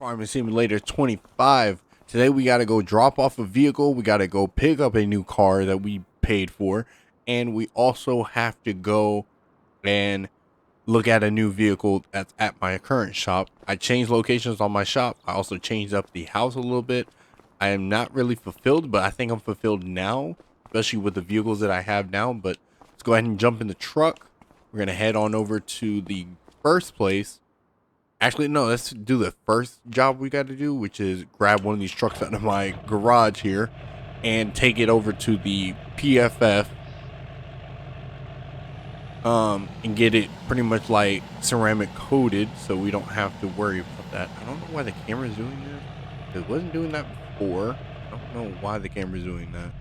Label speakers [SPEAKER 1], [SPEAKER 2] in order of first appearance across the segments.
[SPEAKER 1] Farming Simulator 25. Today we got to go drop off a vehicle. We got to go pick up a new car that we paid for. And we also have to go and look at a new vehicle that's at my current shop. I changed locations on my shop. I also changed up the house a little bit. I am not really fulfilled, but I think I'm fulfilled now, especially with the vehicles that I have now. But let's go ahead and jump in the truck. We're going to head on over to the first place. Actually, no, let's do the first job we got to do, which is grab one of these trucks out of my garage here and take it over to the PFF and get it pretty much like ceramic coated so we don't have to worry about that. I don't know why the camera's doing this. It wasn't doing that before. I don't know why the camera's doing that.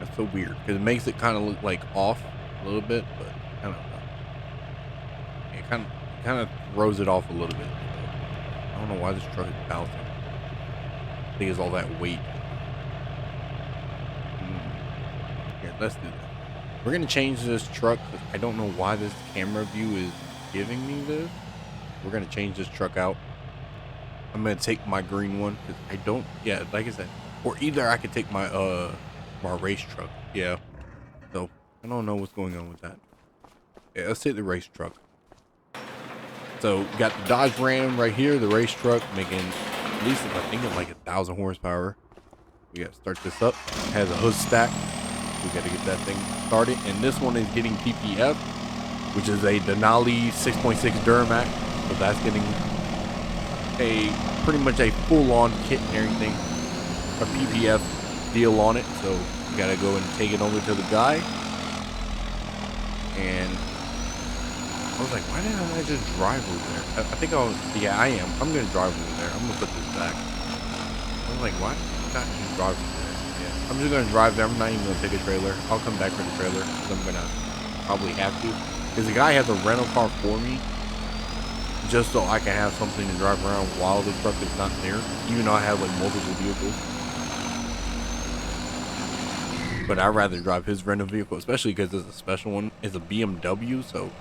[SPEAKER 1] That's so weird because it makes it kind of look like off a little bit, but I don't know. It kind of throws it off a little bit. I don't know why this truck is bouncing. I think it's all that weight. Here, let's do that. We're gonna change this truck. I don't know why this camera view is giving me this. We're gonna change this truck out. I'm gonna take my green one because I don't. Yeah, like I said, or either I could take my my race truck. Yeah. So I don't know what's going on with that. Yeah, let's take the race truck. So we got the Dodge Ram right here, the race truck, making at least I think it's like 1,000 horsepower. We got to start this up. It has a hood stack. We got to get that thing started. And this one is getting PPF, which is a Denali 6.6 Duramax. So that's getting a pretty much a full-on kit and everything, a PPF deal on it. So we got to go and take it over to the guy. And I was like, why didn't I just drive over there? I think yeah, I am. I'm going to drive over there. I'm going to put this back. I was like, why did I not just drive over there? Yeah, I'm just going to drive there. I'm not even going to take a trailer. I'll come back for the trailer because I'm going to probably have to. Because the guy has a rental car for me just so I can have something to drive around while the truck is not there. Even though I have like multiple vehicles. But I'd rather drive his rental vehicle, especially because it's a special one. It's a BMW, so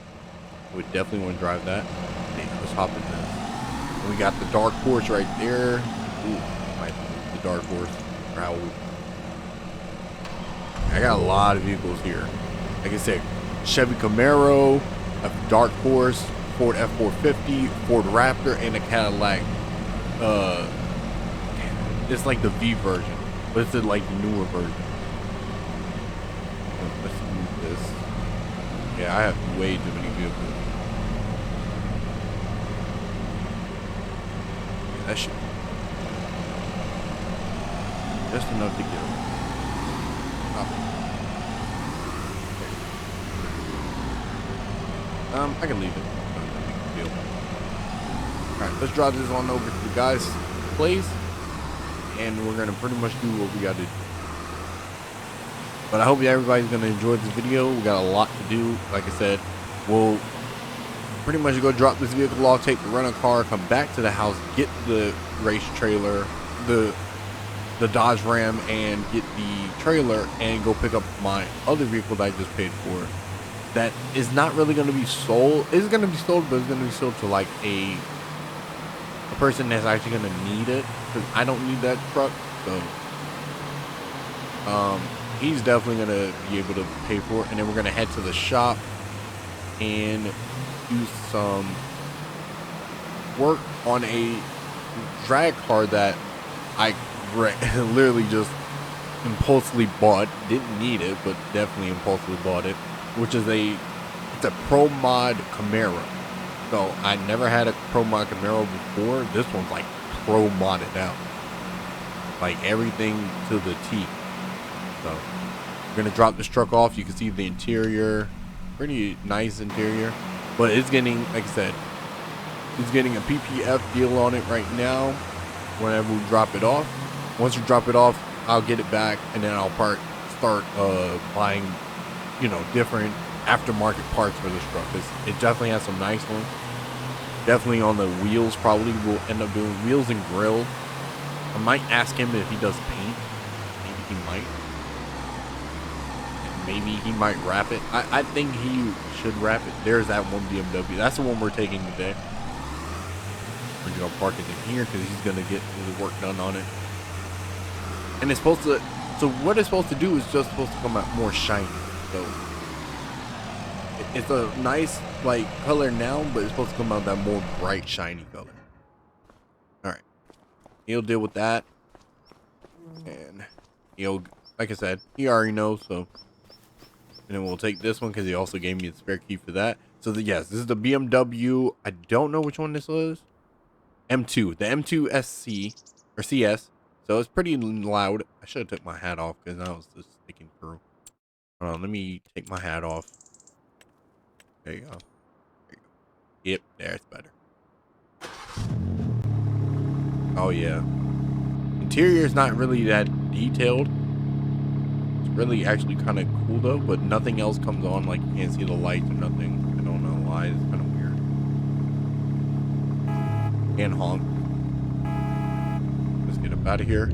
[SPEAKER 1] we definitely want to drive that. Okay, let's hop in this. We got the dark horse right there. Ooh, might be the dark horse. Raoul. I got a lot of vehicles here. Like I said, Chevy Camaro, a dark horse, Ford F450, Ford Raptor, and a Cadillac. It's like the V version, but it's the like newer version. Let's move this. Yeah, I have way too many vehicles. Yeah, that should be just enough to get I can leave it. Alright, let's drive this on over to the guy's place, and we're gonna pretty much do what we gotta do. But I hope everybody's gonna enjoy this video. We got a lot to do. Like I said, we'll pretty much go drop this vehicle off, take the rental car, come back to the house, get the race trailer, the Dodge Ram, and get the trailer, and go pick up my other vehicle that I just paid for. That is not really going to be sold. It's going to be sold, but it's going to be sold to like a person that's actually going to need it, because I don't need that truck. So he's definitely going to be able to pay for it. And then we're going to head to the shop and do some work on a drag car that I literally just impulsively bought. Didn't need it, but definitely impulsively bought it, which is it's a Pro Mod Camaro. So I never had a Pro Mod Camaro before. This one's like Pro modded out, like everything to the T. So we're gonna drop this truck off. You can see the interior, pretty nice interior, but it's getting, like I said, it's getting a PPF deal on it right now. Whenever we drop it off, once we drop it off, I'll get it back, and then I'll start buying, you know, different aftermarket parts for this truck. It definitely has some nice ones. Definitely on the wheels, probably will end up doing wheels and grill. I might ask him if he does paint. Maybe he might. Maybe he might wrap it. I think he should wrap it. There's that one BMW. That's the one we're taking today. We're just gonna park it in here because he's gonna get the work done on it. And it's supposed to, so what it's supposed to do is just supposed to come out more shiny. So it's a nice like color now, but it's supposed to come out that more bright shiny color. All right, he'll deal with that, and he'll, like I said, he already knows. So, and then we'll take this one because he also gave me the spare key for that. So yes, this is the BMW. I don't know which one this is. M2, the M2 SC or CS. So it's pretty loud. I should have took my hat off because I was just sticking through. Hold on, let me take my hat off. There you go. There you go. Yep, there, it's better. Oh yeah. Interior is not really that detailed. It's really actually kind of cool though, but nothing else comes on. Like you can't see the lights or nothing. I don't know why. It's kind of weird. And honk. Let's get up out of here.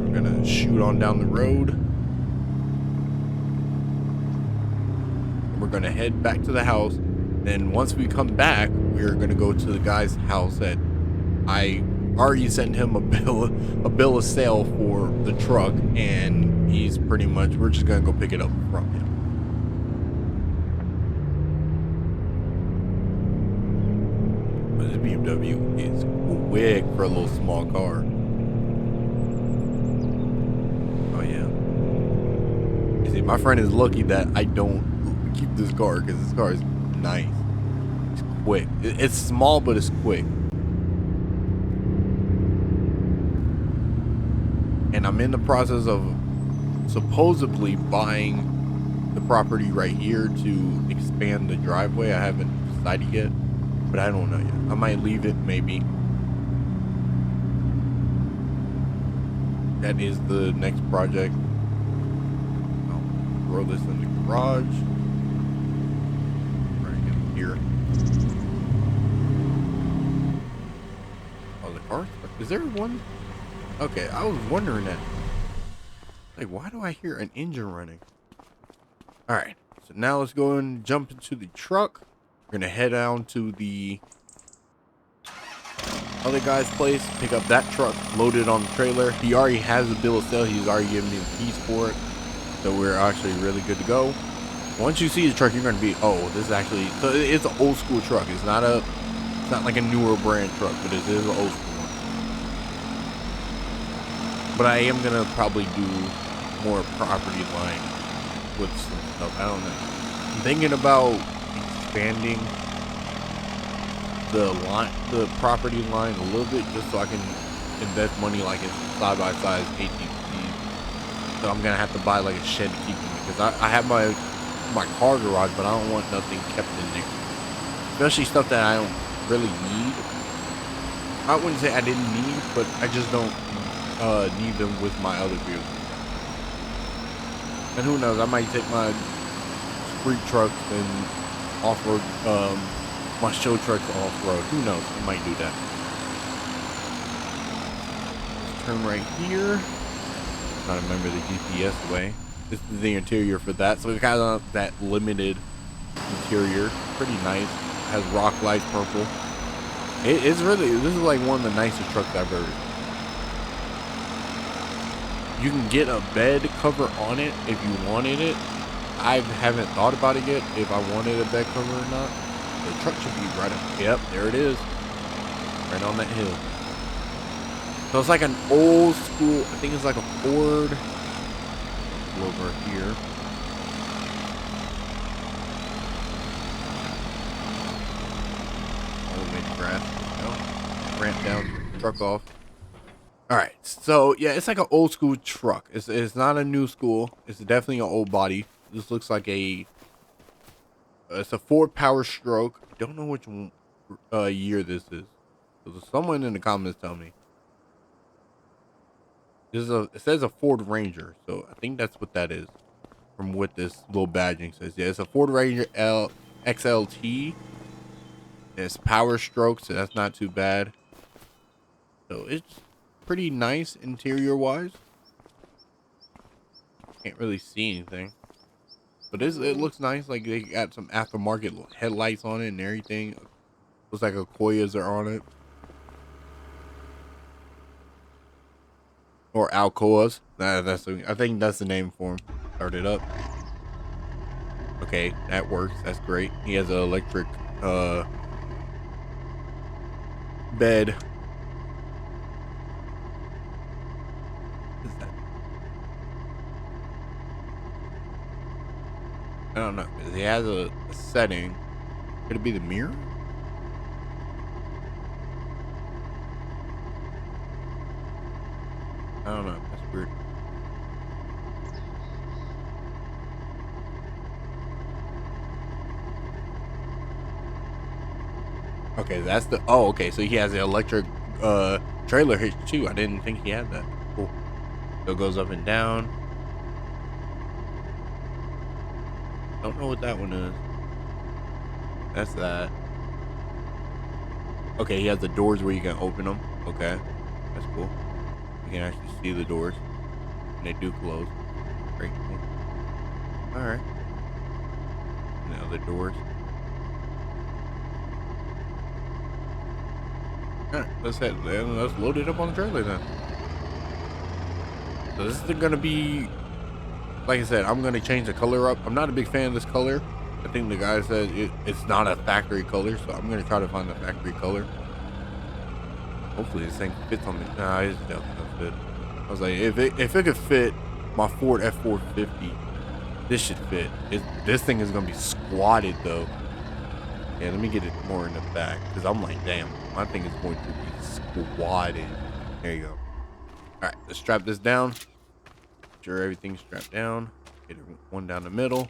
[SPEAKER 1] We're gonna shoot on down the road. We're gonna head back to the house. Then once we come back, we're gonna go to the guy's house that I already sent him a bill of sale for the truck, and he's pretty much, we're just gonna go pick it up from him. But this BMW is quick for a little small car. Oh yeah. You see, my friend is lucky that I don't keep this car because this car is nice. It's quick. It's small, but it's quick. And I'm in the process of supposedly buying the property right here to expand the driveway. I haven't decided yet, but I don't know yet. I might leave it, maybe. That is the next project. I'll throw this in the garage. Right in here. Oh, the car? Is there one? Okay, I was wondering that. Like, why do I hear an engine running? Alright, so now let's go and jump into the truck. We're gonna head down to the other guy's place, pick up that truck, load it on the trailer. He already has a bill of sale. He's already given me the keys for it. So we're actually really good to go. Once you see the truck, you're gonna be, oh, this is actually, so it's an old school truck. It's not like a newer brand truck, but it is an old school one. But I am gonna probably do more property line with some stuff. I don't know. I'm thinking about expanding the property line a little bit, just so I can invest money like in side by side ATVs. So I'm gonna have to buy like a shed to keep them, because I have my car garage, but I don't want nothing kept in there, especially stuff that I don't really need. I wouldn't say I didn't need, but I just don't need them with my other vehicles. And who knows, I might take my street trucks and off-road, my show trucks off-road. Who knows, I might do that. Let's turn right here. Trying to remember the GPS way. This is the interior for that. So we've got that limited interior. Pretty nice. Has rock lights, purple. It's really, this is like one of the nicest trucks I've ever. You can get a bed cover on it if you wanted it. I haven't thought about it yet, if I wanted a bed cover or not. The truck should be right up. Yep, there it is. Right on that hill. So it's like an old school, I think it's like a Ford. Over here. All the way to grass. No. Ramp down, truck off. Alright, so yeah, it's like an old school truck. It's not a new school. It's definitely an old body. This looks like it's a Ford Power Stroke. I don't know which year this is. So someone in the comments tell me. It says a Ford Ranger, so I think that's what that is. From what this little badging says. Yeah, it's a Ford Ranger XLT. It's Power Stroke, so that's not too bad. So it's pretty nice interior wise. Can't really see anything, but it looks nice. Like they got some aftermarket headlights on it and everything. Looks like Koyas are on it. Or Alcoas. I think that's the name for him. Start it up. Okay, that works. That's great. He has an electric bed. What is that? I don't know. He has a setting. Could it be the mirror? I don't know. That's weird. Okay, that's the. Oh, okay. So he has the electric trailer hitch too. I didn't think he had that. Cool. So it goes up and down. Don't know what that one is. That's that. Okay, he has the doors where you can open them. Okay, that's cool. You can actually see the doors, and they do close. Great. Cool. All right. And the other doors. All right, let's load it up on the trailer then. So this is gonna be, like I said, I'm gonna change the color up. I'm not a big fan of this color. I think the guy said it's not a factory color, so I'm gonna try to find the factory color. Hopefully this thing fits on me. Nah, it's definitely gonna fit. I was like, if it could fit my Ford F450, this should fit. This thing is gonna be squatted though. Yeah, let me get it more in the back because I'm like, damn, my thing is going to be squatted. There you go. All right, let's strap this down. Make sure everything's strapped down. Get one down the middle.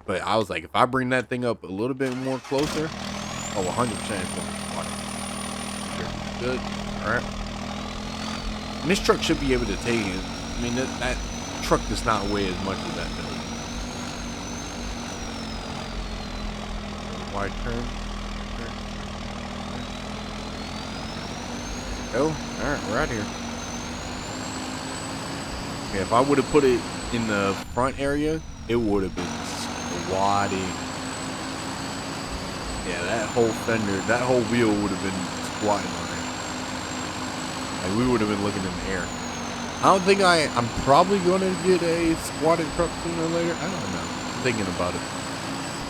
[SPEAKER 1] But I was like, if I bring that thing up a little bit more closer, oh, 100% it's going to be squatted. Good. All right. And this truck should be able to take it. I mean, that truck does not weigh as much as that does. Wide turn. Oh, all right, we're out here. Yeah, if I would have put it in the front area, it would have been squatting. Yeah, that whole fender, that whole wheel would have been squatting on it. Like we would have been looking in the air. I don't think I'm probably going to get a squatted truck sooner or later. I don't know. I'm thinking about it.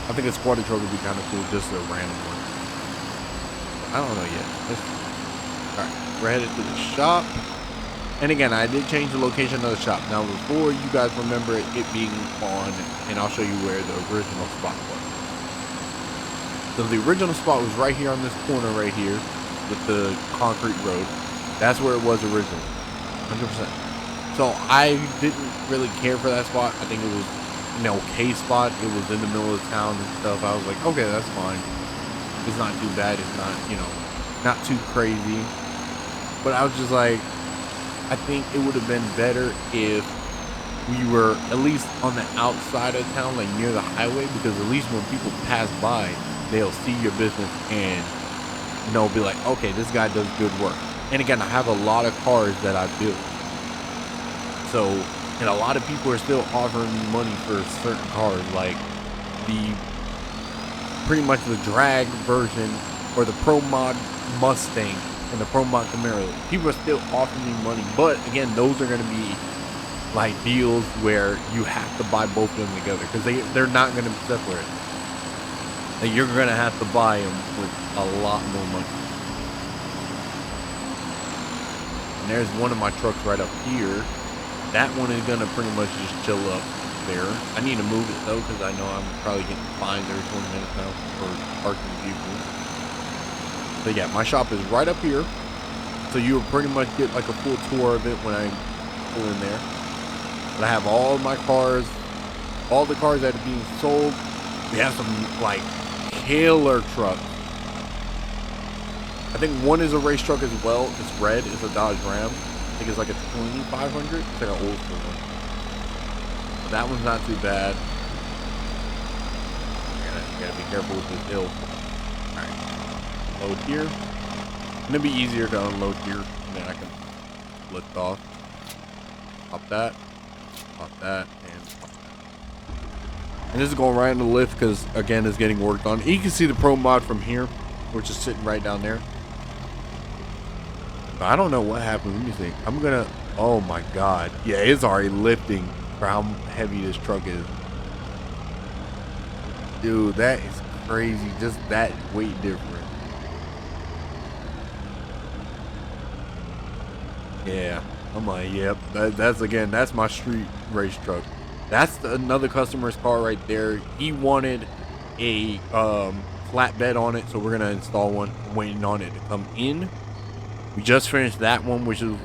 [SPEAKER 1] I think a squatted truck would be kind of cool, just a random one. I don't know yet. All right, we're headed to the shop. And again, I did change the location of the shop. Now, before you guys remember it being on, and I'll show you where the original spot was. So the original spot was right here on this corner right here with the concrete road. That's where it was originally, 100%. So I didn't really care for that spot. I think it was an okay spot. It was in the middle of town and stuff. I was like, okay, that's fine. It's not too bad. It's not, not too crazy. But I was just like, I think it would have been better if we were at least on the outside of town, like near the highway, because at least when people pass by, they'll see your business and, be like, okay, this guy does good work. And again, I have a lot of cars that I build. So, and a lot of people are still offering me money for certain cars, like pretty much the drag version or the Pro Mod Mustang and the Pro Mod Camaro. People are still offering me money, but again, those are going to be like deals where you have to buy both of them together because they're not going to be separated. Like you're going to have to buy them with a lot more money. And there's one of my trucks right up here. That one is going to pretty much just chill up there. I need to move it though because I know I'm probably getting fines every 20 minutes now for parking vehicles. So yeah, my shop is right up here. So you'll pretty much get like a full tour of it when I pull in there. But I have all my cars, all the cars that are being sold. We have some like killer trucks. I think one is a race truck as well. It's red. It's a Dodge Ram. I think it's like a 2500. It's like an old school one. But that one's not too bad. You gotta be careful with this hill. Alright. Load here. It's gonna be easier to unload here. And then I can lift off. Pop that. Pop that. And pop that. And this is going right in the lift because, again, it's getting worked on. And you can see the Pro Mod from here, which is sitting right down there. But I don't know what happened. Let me see. I'm going to... Oh, my God. Yeah, it's already lifting for how heavy this truck is. Dude, that is crazy. Just that weight difference. Yeah. I'm like, yep. That's, again, that's my street race truck. That's another customer's car right there. He wanted a flatbed on it, so we're gonna install one. I'm waiting on it to come in. We just finished that one, which is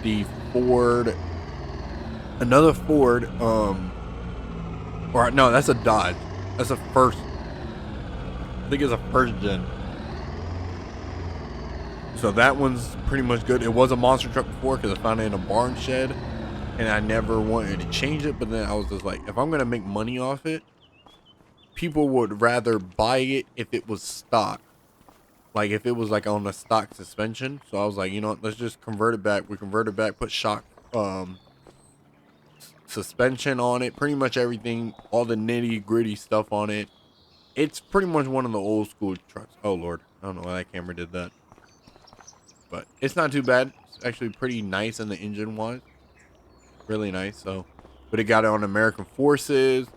[SPEAKER 1] the Ford, another Ford. Or no, that's a Dodge. That's a first. I think it's a first gen. So that one's pretty much good. It was a monster truck before because I found it in a barn shed. And I never wanted to change it, but then I was just like, if I'm gonna make money off it, people would rather buy it if it was stock, like if it was like on a stock suspension. So I was like, you know what, let's just convert it back. We convert it back, put shock suspension on it, pretty much everything, all the nitty gritty stuff on it. It's pretty much one of the old school trucks. Oh Lord, I don't know why that camera did that, but it's not too bad. It's actually pretty nice in the engine wise. Really nice. So, but it got it on American Forces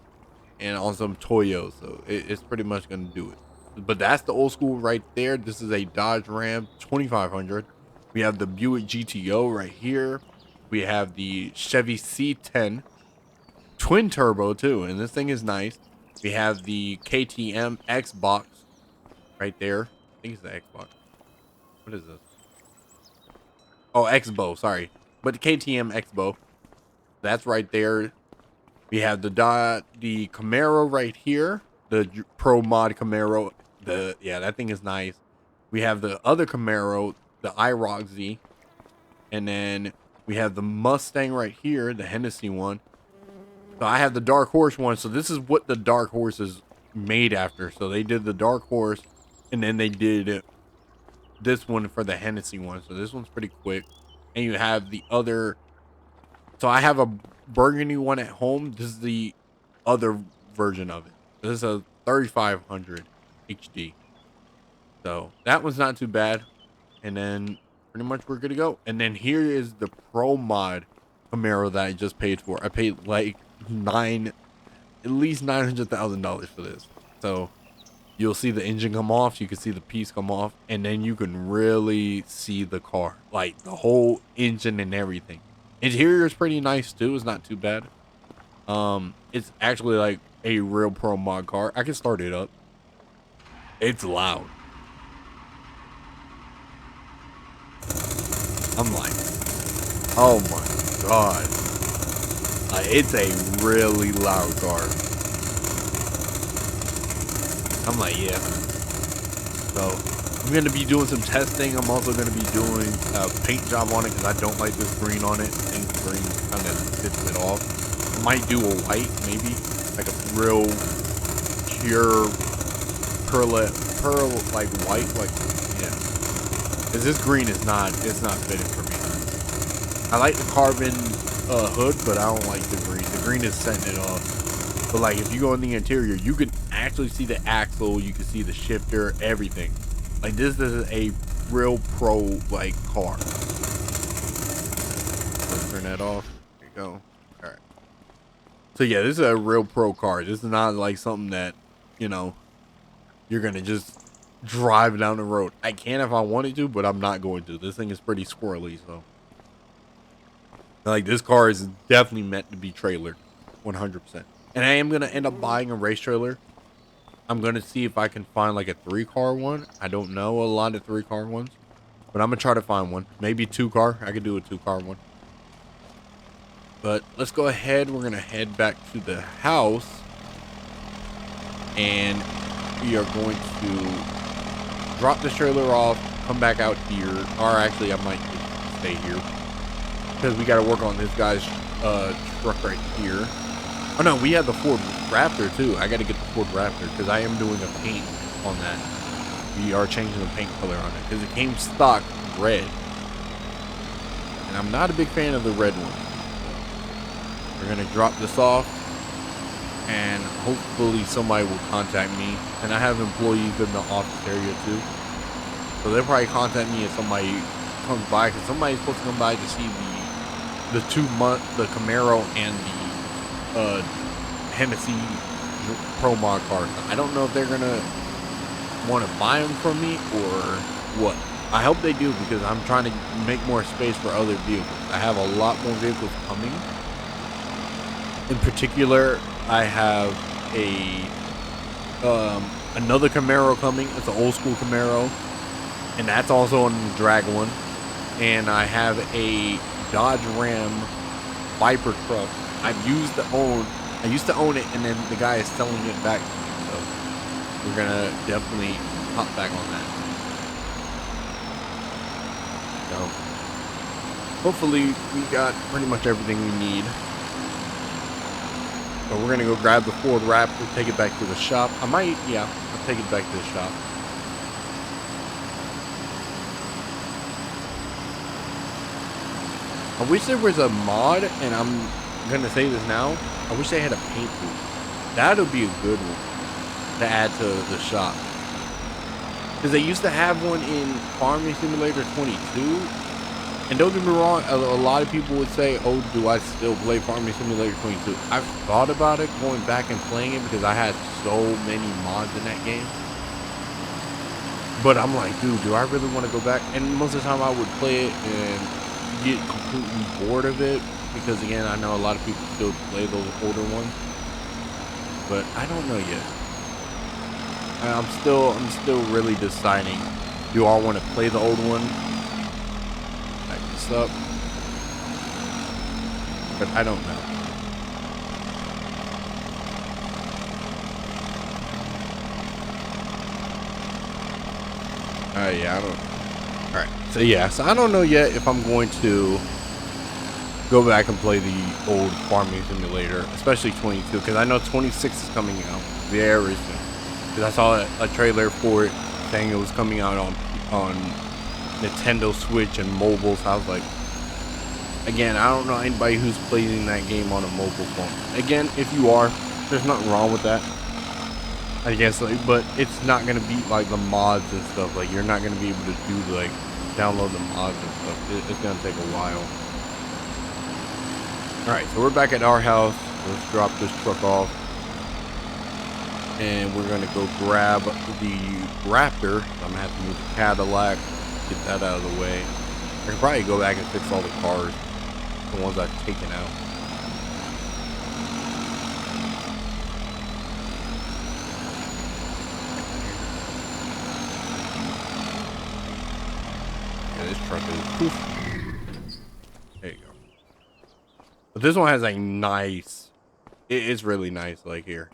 [SPEAKER 1] and on some Toyos, so it's pretty much gonna do it. But that's the old school right there. This is a Dodge Ram 2500. We have the Buick GTO right here. We have the Chevy C10 twin turbo too, and this thing is nice. We have the KTM Xbox right there. I think it's the Xbox. What is this? Oh, Xbo, sorry. But the KTM Xbo. That's right there. We have the Camaro right here, the Pro Mod Camaro. Yeah, that thing is nice. We have the other Camaro, the IROC Z, and then we have the Mustang right here, the Hennessy one. So I have the Dark Horse one. So this is what the Dark Horse is made after. So they did the Dark Horse, and then they did this one for the Hennessy one. So this one's pretty quick. And you have the other. So I have a burgundy one at home. This is the other version of it. This is a 3500 HD. So that one's not too bad. And then pretty much we're good to go. And then here is the Pro Mod Camaro that I just paid for. I paid like at least $900,000 for this. So you'll see the engine come off. You can see the piece come off. And then you can really see the car. Like the whole engine and everything. Interior is pretty nice too. It's not too bad. It's actually like a real Pro Mod car. I can start it up. It's loud. I'm like, oh my god. It's a really loud car. I'm like, yeah. So I'm going to be doing some testing. I'm also going to be doing a paint job on it because I don't like this green on it. I think the green kind of fits it off. I might do a white, maybe. Like a real pure pearl like white. Like, yeah. Because this green is not, it's not fitting for me. I like the carbon hood, but I don't like the green. The green is setting it off. But like, if you go in the interior, you can actually see the axle. You can see the shifter, everything. Like this is a real pro like car. Let's turn that off. There you go. All right. So yeah, this is a real pro car. This is not like something that, you know, you're gonna just drive down the road. I can if I wanted to, but I'm not going to. This thing is pretty squirrely, so like this car is definitely meant to be trailered, 100%. And I am gonna end up buying a race trailer. I'm going to see if I can find like a 3-car one. I don't know a lot of 3-car ones, but I'm going to try to find one. Maybe 2-car. I could do a 2-car one. But let's go ahead. We're going to head back to the house. And we are going to drop this trailer off, come back out here. Or actually, I might just stay here because we got to work on this guy's truck right here. Oh no, we have the Ford Raptor too. I got to get the Ford Raptor because I am doing a paint on that. We are changing the paint color on it because it came stock red. And I'm not a big fan of the red one. We're going to drop this off. and hopefully somebody will contact me. And I have employees in the office area too, so they'll probably contact me if somebody comes by, because somebody's supposed to come by to see the the Camaro and the Hennessy Pro Mod cars. I don't know if they're gonna want to buy them from me or what. I hope they do, because I'm trying to make more space for other vehicles. I have a lot more vehicles coming. In particular, I have another Camaro coming. It's an old school Camaro, and that's also on the drag one. And I have a Dodge Ram Viper truck. I used to own it, and then the guy is selling it back to me. So we're gonna definitely hop back on that. So hopefully we got pretty much everything we need. So we're gonna go grab the Ford Raptor, take it back to the shop. I'll take it back to the shop. I wish there was a mod, and I'm gonna say this now, I wish they had a paint booth. That would be a good one to add to the shop. Because they used to have one in Farming Simulator 22. And don't get me wrong, a lot of people would say, oh, do I still play Farming Simulator 22? I've thought about it, going back and playing it, because I had so many mods in that game. But I'm like, dude, do I really want to go back? And most of the time I would play it and get completely bored of it, because again, I know a lot of people still play those older ones. But I don't know yet. I'm still really deciding, do I want to play the old one, back this up, but I don't know. Yeah, I don't. All right, so I don't know yet if I'm going to go back and play the old Farming Simulator, especially 22, because I know 26 is coming out very soon. Because I saw a trailer for it saying it was coming out on Nintendo Switch and mobile. So I was like, again, I don't know anybody who's playing that game on a mobile phone. Again, if you are, there's nothing wrong with that, I guess, like, but it's not gonna be like the mods and stuff. Like, you're not gonna be able to do, like, download the mods and stuff. It's gonna take a while. All right, so we're back at our house. Let's drop this truck off, and we're gonna go grab the Raptor. I'm gonna have to move the Cadillac, get that out of the way. I could probably go back and fix all the cars, the ones I've taken out. Yeah, this truck is poof. There you go. But this one has a nice, it's really nice, like here.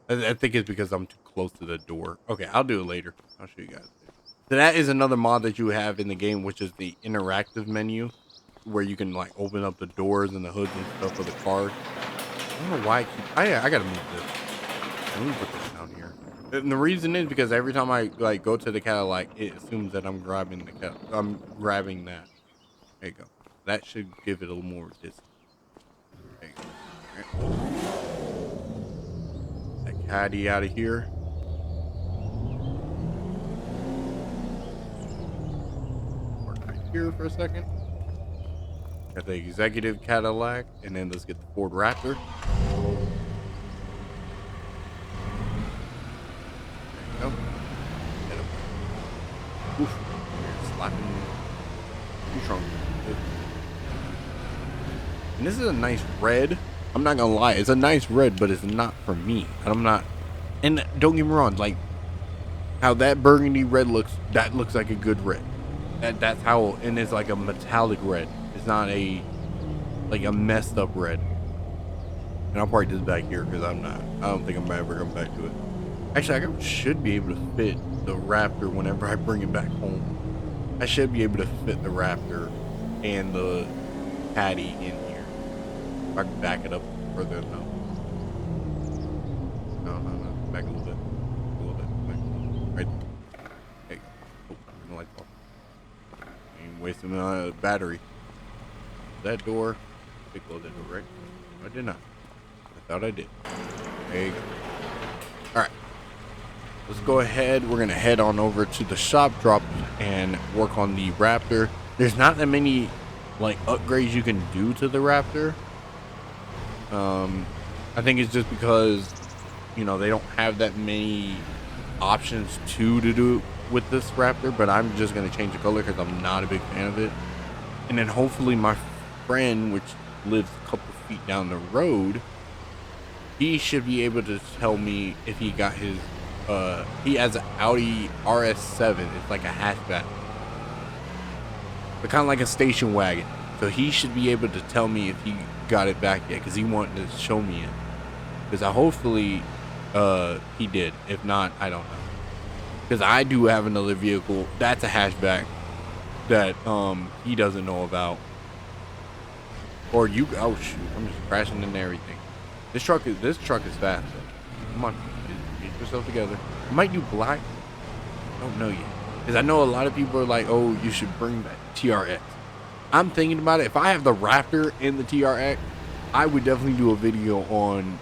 [SPEAKER 1] I think it's because I'm too close to the door. Okay, I'll do it later. I'll show you guys. So that is another mod that you have in the game, which is the interactive menu, where you can, like, open up the doors and the hoods and stuff for the cars. I don't know why I gotta move this. Let me put this down here. And the reason is because every time I, like, go to the Cadillac, it assumes that I'm grabbing I'm grabbing that. There you go. That should give it a little more distance. There you go. Caddy out of here. Park right here for a second. Got the executive Cadillac, and then let's get the Ford Raptor. There you go. Get him. Oof. Slapping too strong. And this is a nice red. I'm not gonna lie, it's a nice red, but it's not for me. I'm not, and don't get me wrong, like how that burgundy red looks, that looks like a good red. That's how, and it's like a metallic red. It's not a, like, a messed up red. And I'll park this back here because I don't think I'm ever going back to it. Actually, I should be able to fit the Raptor whenever I bring it back home. I should be able to fit the Raptor and the Caddy in here. If I can back it up further, no. Back a little bit. A little bit. Back a little bit. Right there. There you go. Oh, the light off. Ain't wasting battery. that door. I close that door, right? I did not. I thought I did. There you go. All right. Let's go ahead. We're going to head on over to the shop drop and work on the Raptor. There's not that many like upgrades you can do to the Raptor. I think it's just because, you know, they don't have that many options to do with this Raptor, but I'm just going to change the color because I'm not a big fan of it. And then hopefully my friend, which lives a couple feet down the road, he should be able to tell me if he got his he has an Audi RS7. It's like a hatchback, but kind of like a station wagon. So he should be able to tell me if he got it back yet, because he wanted to show me it. Because hopefully he did. If not, I don't know. Because I do have another vehicle that's a hatchback that he doesn't know about. Or you, oh shoot, I'm just crashing into everything. This truck is fast though. Come on, get yourself together. I might do black. I don't know yet. Because I know a lot of people are like, oh, you should bring back TRX. I'm thinking about it. If I have the Raptor and the TRX, I would definitely do a video on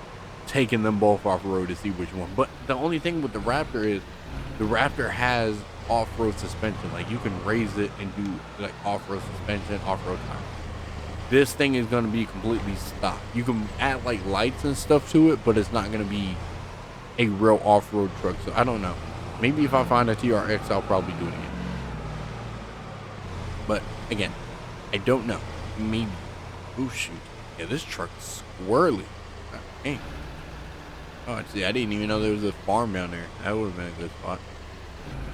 [SPEAKER 1] taking them both off road to see which one. But the only thing with the Raptor is the Raptor has off-road suspension. Like you can raise it and do like off-road suspension, off-road tires. This thing is going to be completely stock. You can add like lights and stuff to it, but it's not going to be a real off-road truck. So I don't know. Maybe if I find a TRX, I'll probably do it again. But again, I don't know. Maybe. Oh shoot. Yeah, this truck's squirrely. Dang. Oh, see, I didn't even know there was a farm down there. That would have been a good spot.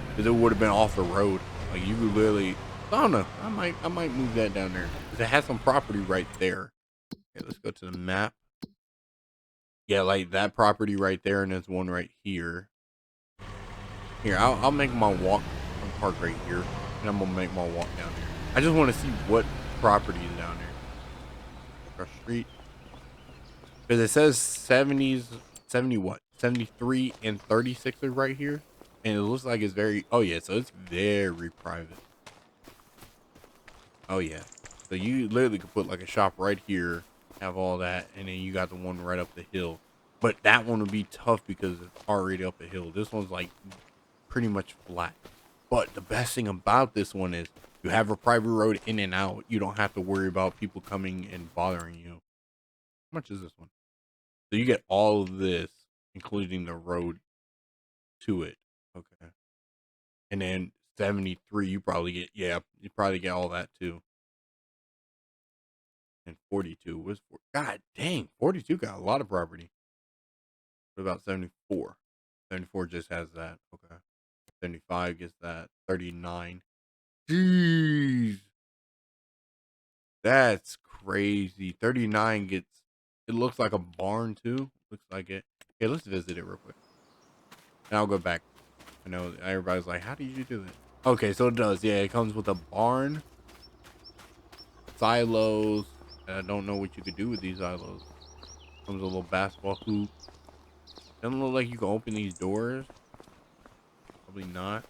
[SPEAKER 1] Because it would have been off the road. Like you could literally, I don't know. I might move that down there. Because it has some property right there. Okay, let's go to the map. Yeah, like that property right there, and there's one right here. Here, I'll make my walk. I'm parked right here, and I'm gonna make my walk down there. I just want to see what property is down there. Across the street. Because it says 70s, 70 what? 73 and 36 are right here. And it looks like it's very, oh yeah, so it's very private. Oh yeah. So you literally could put like a shop right here, have all that, and then you got the one right up the hill. But that one would be tough because it's already up a hill. This one's like pretty much flat. But the best thing about this one is you have a private road in and out. You don't have to worry about people coming and bothering you. How much is this one? So you get all of this, including the road to it. Okay. And then 73, you probably get, yeah, you probably get all that too. And 42 was, God dang, 42 got a lot of property. What about 74? 74 just has that. Okay. 75 gets that. 39. Jeez. That's crazy. 39 gets, it looks like a barn too. Looks like it. Okay, let's visit it real quick. And I'll go back. I know everybody's like, how did you do it? Okay, so it does. Yeah, it comes with a barn, silos. I don't know what you could do with these silos. Comes with a little basketball hoop. Doesn't look like you can open these doors. Probably not.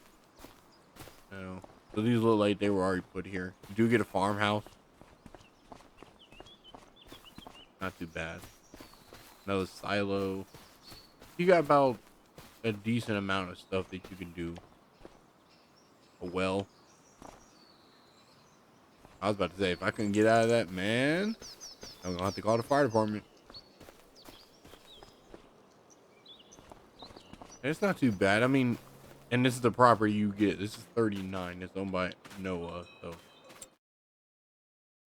[SPEAKER 1] No. So these look like they were already put here. You do get a farmhouse. Not too bad. Another silo. You got about a decent amount of stuff that you can do. A well. I was about to say, if I couldn't get out of that, man, I'm gonna have to call the fire department. And it's not too bad. I mean, and this is the property you get. This is 39. It's owned by Noah, so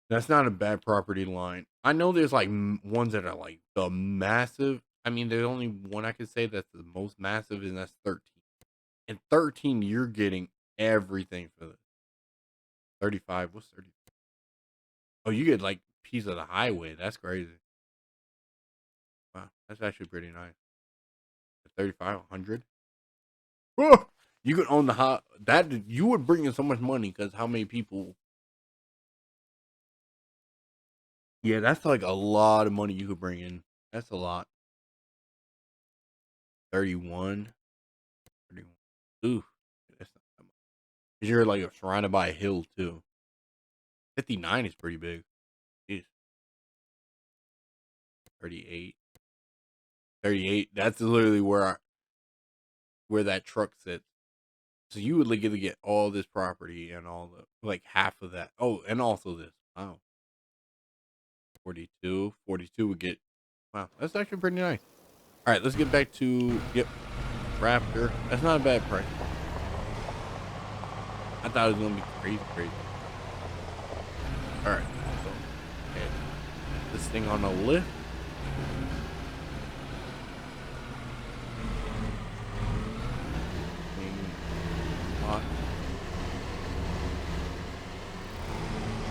[SPEAKER 1] that's not a bad property line. I know there's like ones that are like the massive. I mean, there's only one I could say that's the most massive, and that's 13. And 13, you're getting everything for this. 35. What's 30? Oh, you get like piece of the highway. That's crazy. Wow, that's actually pretty nice. 35, 100. Oh, you could own the hot. That you would bring in so much money because how many people? Yeah, that's like a lot of money you could bring in. That's a lot. 31. 31. Ooh, that's not that much. 'Cause you're like surrounded by a hill too. 59 is pretty big. 38. 38. That's literally where that truck sits. So you would legally get all this property and all the like half of that. Oh, and also this. Wow. 42. 42 would get. Wow, that's actually pretty nice. All right, let's get back to Raptor. That's not a bad price. I thought it was gonna be crazy. All right, so okay, this thing on a lift.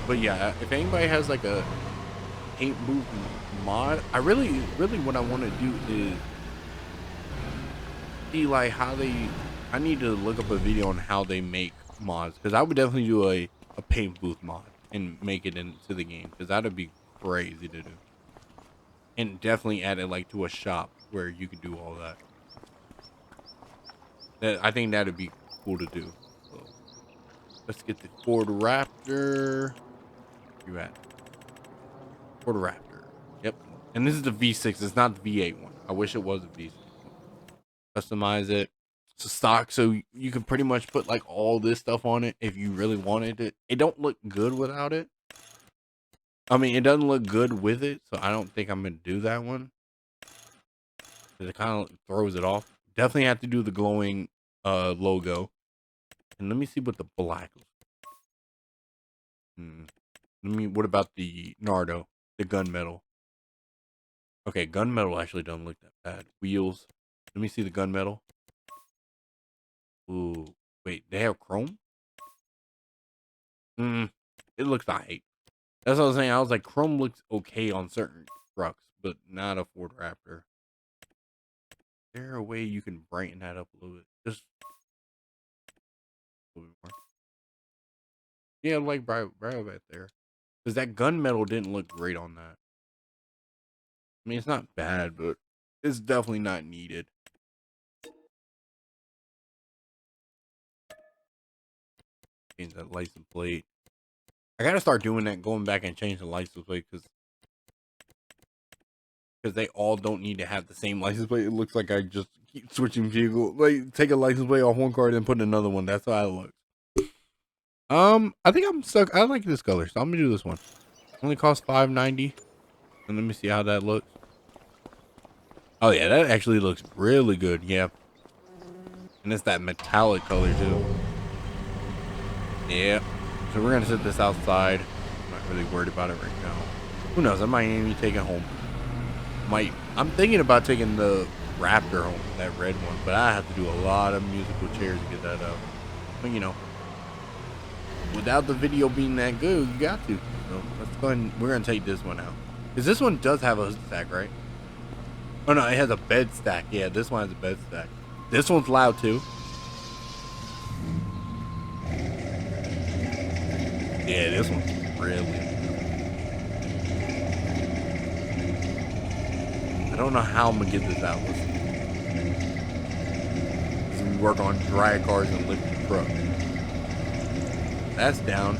[SPEAKER 1] But yeah, if anybody has like a paint booth mod, I really what I want to do is see like how they. I need to look up a video on how they make mods, because I would definitely do a paint booth mod and make it into the game, because that'd be crazy to do. And definitely add it like to a shop where you could do all that. I think that'd be cool to do. So let's get the Ford Raptor. Where you at? Ford Raptor. Yep. And this is the V6. It's not the V8 one. I wish it was a V6 one. Customize it. It's a stock, so you can pretty much put like all this stuff on it if you really wanted it. It don't look good without it. I mean, it doesn't look good with it, so I don't think I'm gonna do that one. It kind of throws it off. Definitely have to do the glowing logo. And let me see what the black looks like. What about the Nardo? The gunmetal. Okay, gunmetal actually doesn't look that bad. Wheels. Let me see the gunmetal. Ooh, wait, they have chrome? It looks alright. That's what I was saying. I was like, chrome looks okay on certain trucks, but not a Ford Raptor. Is there a way you can brighten that up a little bit? Just a little bit more. Yeah, like bright right there. Because that gunmetal didn't look great on that. I mean, it's not bad, but it's definitely not needed. Change that license plate. I gotta start doing that, going back and change the license plate, because they all don't need to have the same license plate. It looks like I just keep switching vehicle. Like, take a license plate off one car and then put another one. That's how it looks. I think I'm stuck. I like this color, so I'm gonna do this one. Only costs $5.90. And let me see how that looks. Oh yeah, that actually looks really good. Yeah. And it's that metallic color too. Yeah. So we're gonna set this outside. I'm not really worried about it right now. Who knows? I might even take it home. I'm thinking about taking the Raptor home, that red one, but I have to do a lot of musical chairs to get that out. But you know, without the video being that good, you got to. So let's go ahead and we're gonna take this one out. Because this one does have a hood stack, right? Oh no, it has a bed stack. Yeah, this one has a bed stack. This one's loud too. Yeah, this one's really. I don't know how I'm gonna get this out. We work on drag cars and lifting trucks. That's down.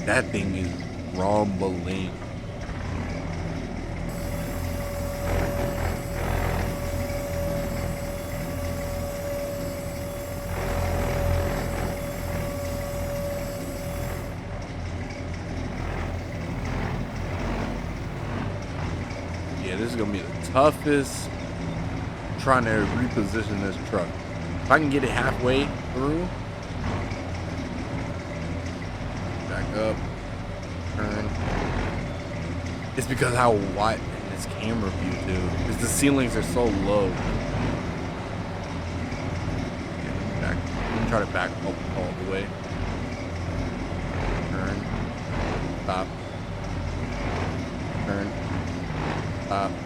[SPEAKER 1] That thing is rumbling. This is gonna be the toughest trying to reposition this truck. If I can get it halfway through, back up, turn. It's because how wide in this camera view too, because the ceilings are so low. Yeah, let me try to back up all the way. Turn, stop, turn. Stop. Turn.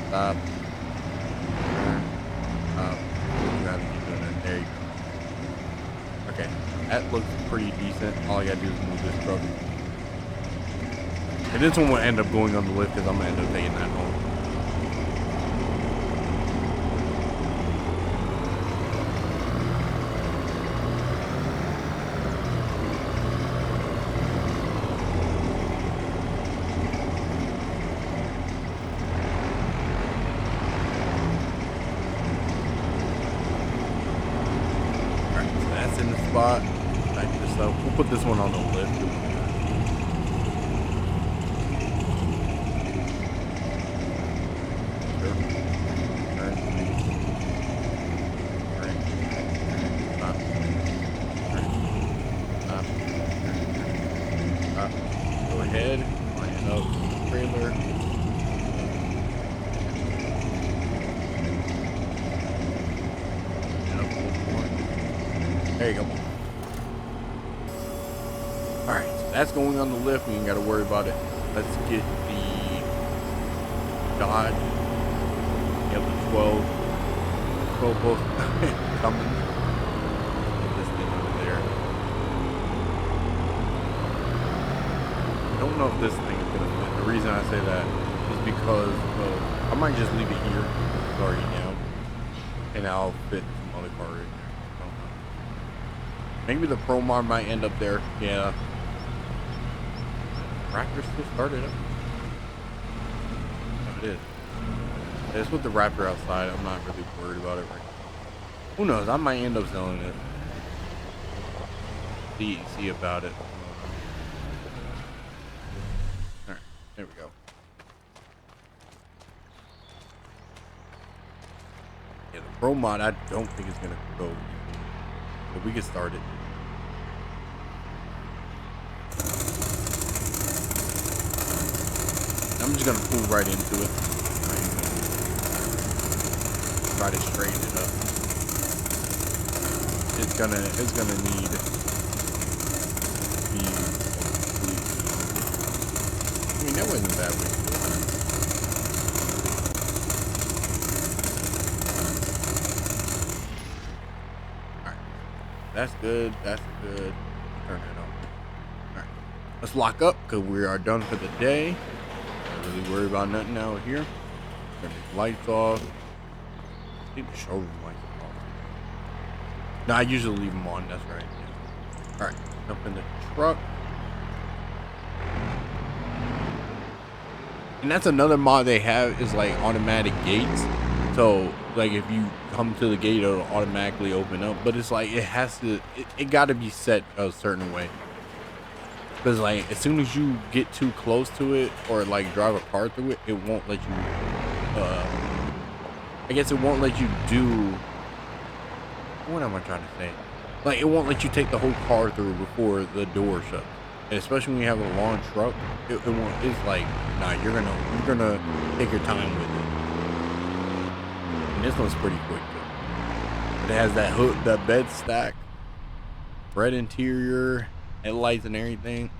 [SPEAKER 1] Stop. Turn. Stop. You have to keep doing that. There you go. Okay. That looks pretty decent. All I gotta do is move this truck. And this one will end up going on the lift because I'm gonna end up taking that home. spot. Back this up. We'll put this one on the lift. Go ahead, line up the trailer. There you go. Alright, so that's going on the lift. We ain't got to worry about it. Let's get the Dodge. You have the 12 both coming. Put this thing over there. I don't know if this thing is going to fit. The reason I say that is because I might just leave it here. It's already down. And I'll fit some other car in there. Maybe the Pro Mod might end up there. Yeah. Raptor still started up. Oh, it is. It's with the Raptor outside. I'm not really worried about it right now. Who knows? I might end up selling it. See about it. Alright, there we go. Yeah, the Pro Mod I don't think is gonna go. But we can start it. I'm just gonna pull right into it. Try to straighten it up. It's gonna need to be complete. I mean, that wasn't a bad way to do it. Alright. That's good. That's good. Turn it on. Alright. Let's lock up because we are done for the day. Not really worry about nothing out here. Turn these lights off. I think the showroom lights are off. No, I usually leave them on. That's right. Yeah. Alright. Jump in the truck. And that's another mod they have is like automatic gates. So like if you come to the gate, it'll automatically open up. But it's like it has to, it got to be set a certain way. Because like as soon as you get too close to it or like drive a car through it, it won't let you. I guess it won't let you do. What am I trying to say? Like it won't let you take the whole car through before the door shuts. And especially when you have a long truck, it won't. It's like, nah, you're gonna take your time with it. And this one's pretty quick too. It has that hood, that bed stack, red interior, headlights and everything.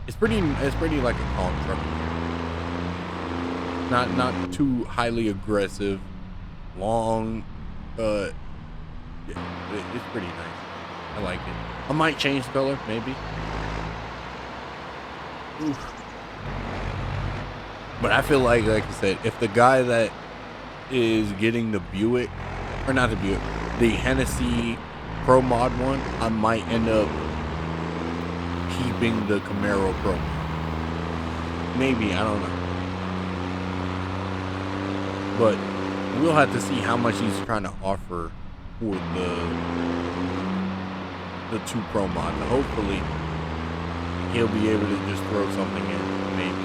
[SPEAKER 1] It's pretty like a calm truck. Not too highly aggressive, long. Yeah, it's pretty nice. I like it. I might change color, maybe. Oof. But I feel like I said, if the guy that is getting the Buick, or not the Buick, the Hennessy Pro Mod one, I might end up keeping the Camaro Pro. Maybe, I don't know. But we'll have to see how much he's trying to offer for the 2 Pro Mod. Hopefully he'll be able to just throw something in, maybe.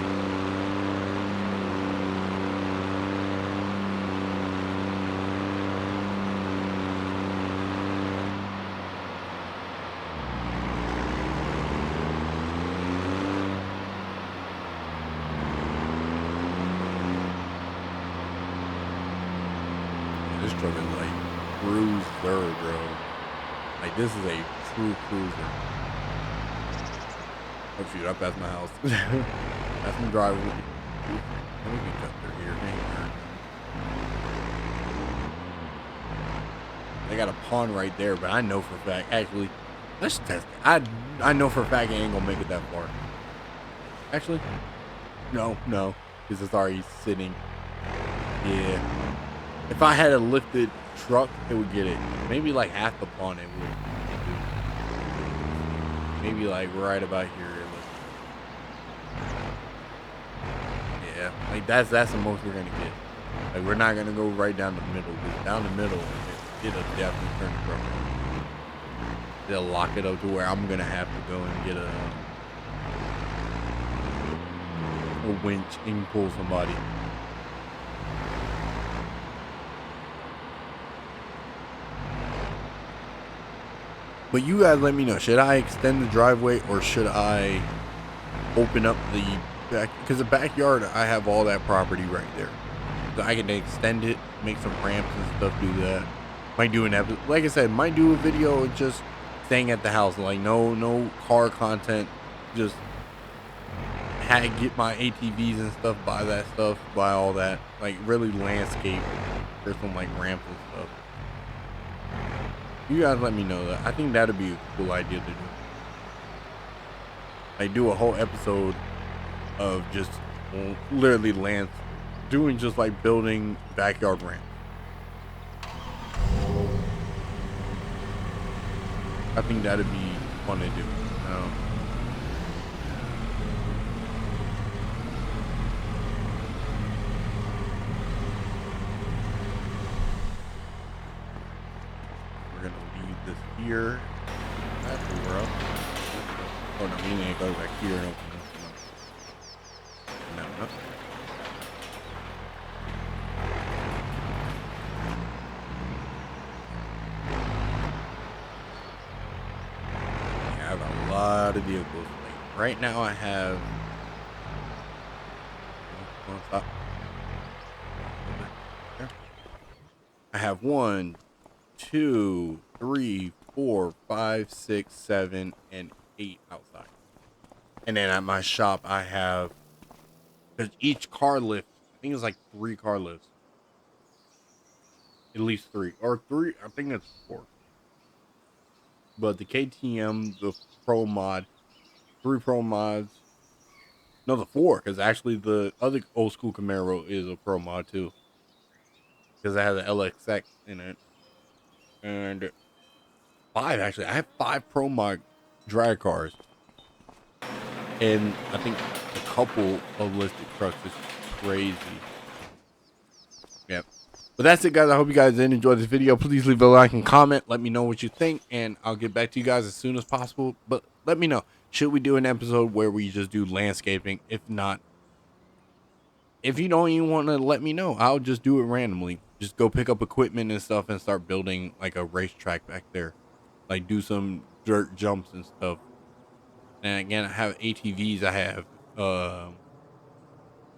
[SPEAKER 1] This truck is like cruiser, bro. Like this is a true cruiser. Oh shoot, I passed my house. That's some driving. We can cut through here. They got a pond right there, but I know for a fact. Actually, let's test it. I know for a fact it ain't gonna make it that far. Actually, no, because it's already sitting. Yeah. If I had a lifted truck, it would get it. Maybe like half the pond it would. Maybe like right about here. Yeah, like that's the most we're gonna get. Like we're not gonna go right down the middle. Because down the middle, it'll definitely turn the truck around. they'll lock it up to where I'm gonna have to go and get a winch and pull somebody. But you guys let me know, should I extend the driveway or should I open up the back? Because the backyard, I have all that property right there. So I can extend it, make some ramps and stuff, do that. Might do an episode, like I said, might do a video just staying at the house, like no car content, just get my ATVs and stuff, buy that stuff, buy all that, like really landscape or some like ramps and stuff. You guys let me know that. I think that'd be a cool idea to do. Like do a whole episode of just literally doing just like building backyard ramps. I think that'd be fun to do. We're gonna leave this here. That's the world. Oh no, we need to go back here and open this one up. No. I have a lot of vehicles. Like right now I have I have 1, 2, 3, 4, 5, 6, 7, and 8 outside. And then at my shop I have, because each car lift, I think it's like 3 car lifts. At least 3 or 3, I think it's 4. But the KTM, the Pro Mod, 3 Pro Mods, no, the 4, because actually the other old school Camaro is a Pro Mod too, because it has an LXX in it. And 5, actually, I have 5 Pro Mod drag cars, and I think a couple of listed trucks. Is crazy. Yep. But that's it, guys. I hope you guys did enjoy this video. Please leave a like and comment. Let me know what you think, and I'll get back to you guys as soon as possible. But let me know, should we do an episode where we just do landscaping? If not, if you don't even want to let me know, I'll just do it randomly. Just go pick up equipment and stuff and start building like a racetrack back there. Like do some dirt jumps and stuff. And again, I have ATVs. I have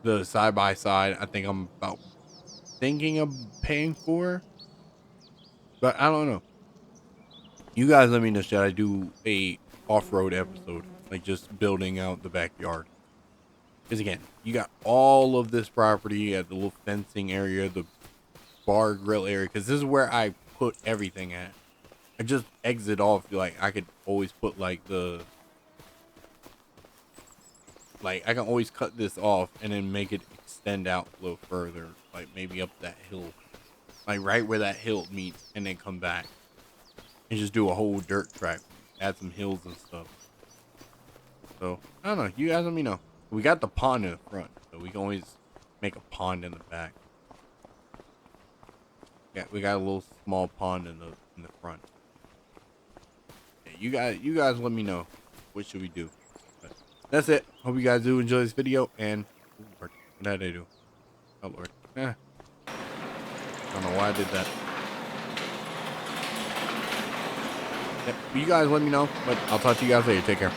[SPEAKER 1] the side-by-side. I think I'm about thinking of paying for, but I don't know. You guys let me know, should I do a off-road episode, like just building out the backyard? Because again, you got all of this property at the little fencing area, the bar grill area, because this is where I put everything at. I just exit off. Like I could always put like I can always cut this off and then make it extend out a little further, like maybe up that hill, like right where that hill meets, and then come back and just do a whole dirt track, add some hills and stuff. So I don't know, you guys let me know. We got the pond in the front, so we can always make a pond in the back. Yeah, we got a little small pond in the front. Yeah, you guys let me know, what should we do? But that's it. Hope you guys do enjoy this video. And what did I do? Oh Lord. I don't know why I did that. Yeah, you guys let me know, but I'll talk to you guys later. Take care.